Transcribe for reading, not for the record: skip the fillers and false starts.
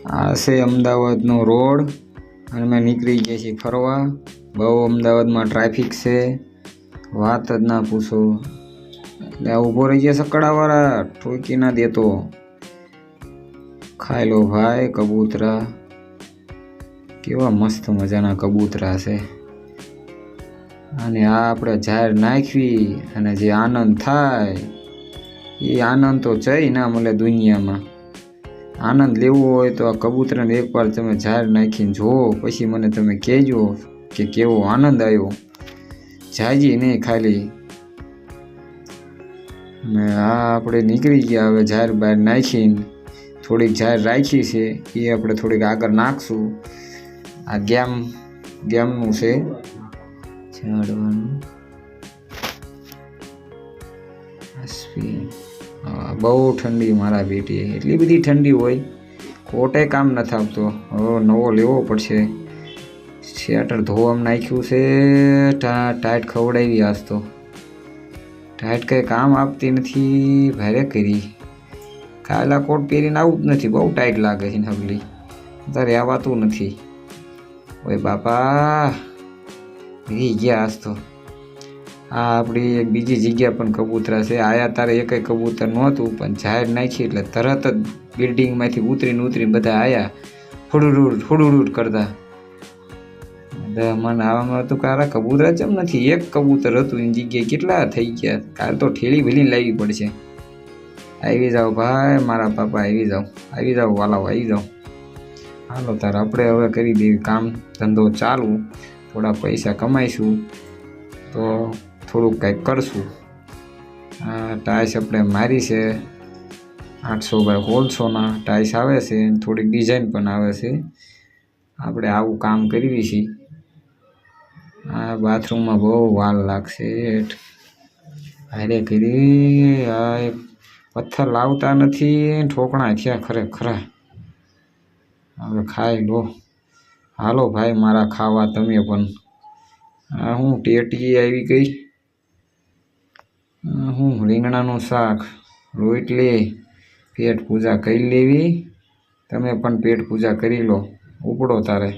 આ છે અમદાવાદનો રોડ અને અમે નીકળી ગયા છીએ ફરવા. બહુ અમદાવાદમાં ટ્રાફિક છે, વાત જ ના પૂછો. એટલે આ ઊભો રહી ગયા સકડાવાળા, ઠોકી ના દેતો. ખાઈ લો ભાઈ કબૂતરા, કેવા મસ્ત મજાના કબૂતરા છે. અને આ આપણે જાહેર નાખવી અને જે આનંદ થાય એ આનંદ તો જઈ ના મળે દુનિયામાં. આનંદ લેવો હોય તો આ કબૂતરને એકવાર તમે જાહેર નાખીને જુઓ, પછી મને તમે કહેજો કે કેવો આનંદ આવ્યો. જાજી નહીં ખાલી. ને આ આપણે નીકળી ગયા હવે જાહેર બહાર નાખીને. થોડીક જાહેર રાખી છે એ આપણે થોડીક આગળ નાખશું. આ ગેમનું છે ઝાડવાનું. બહુ ઠંડી મારા બેટી, એટલી બધી ઠંડી હોય કોટે કામ નથી આપતો. હવે નવો લેવો પડશે. સ્વેટર ધોવામાં નાખ્યું છે, ટાઈટ ખવડાવી. આજ તો ટાઈટ કંઈ કામ આપતી નથી, ભારે કરી. કાલા કોટ પહેરીને આવું જ નથી, બહુ ટાઈટ લાગે છે હગલી. તારે આવાતું નથી. ઓય બાપા રહી ગયા આજ તો. આ આપણી એક બીજી જગ્યા પણ કબૂતરા છે. આયા તારે એકય કબૂતર નહોતું, પણ જાહેર નાખી એટલે તરત જ બિલ્ડિંગમાંથી ઉતરીને બધા આયા ફુડુડ કરતા. મને આવામાં હતું કારા કબૂતર જેમ નથી, એક કબૂતર હતું એની જગ્યાએ કેટલા થઈ ગયા. કાલ તો ઠેલી ભલીને લાવવી પડશે. આવી જાઓ ભાઈ મારા પાપા, આવી જાઓ વાલાઓ, આવી જાઓ. હાલો તારે આપણે હવે કરી દેવી કામ ધંધો ચાલુ. થોડા પૈસા કમાઈશું તો થોડુંક કંઈક કરશું. આ ટાઈસ આપણે મારી છે 800x1600 ટાઈસ આવે છે, થોડીક ડિઝાઇન પણ આવે છે. આપણે આવું કામ કરવી છીએ. આ બાથરૂમમાં બહુ વાર લાગશે. હારે કરી આ પથ્થર લાવતા નથી, ઠોકણા થયા ખરેખરા. હવે ખાઈ લો. હાલો ભાઈ મારા ખાવા તમે પણ. આ હું ટેટી આવી ગઈ. હું રીંગણાનું શાક, રોટલી. પેટ પૂજા કરી લેવી. તમે પણ પેટ પૂજા કરી લો. ઉપડો તારે.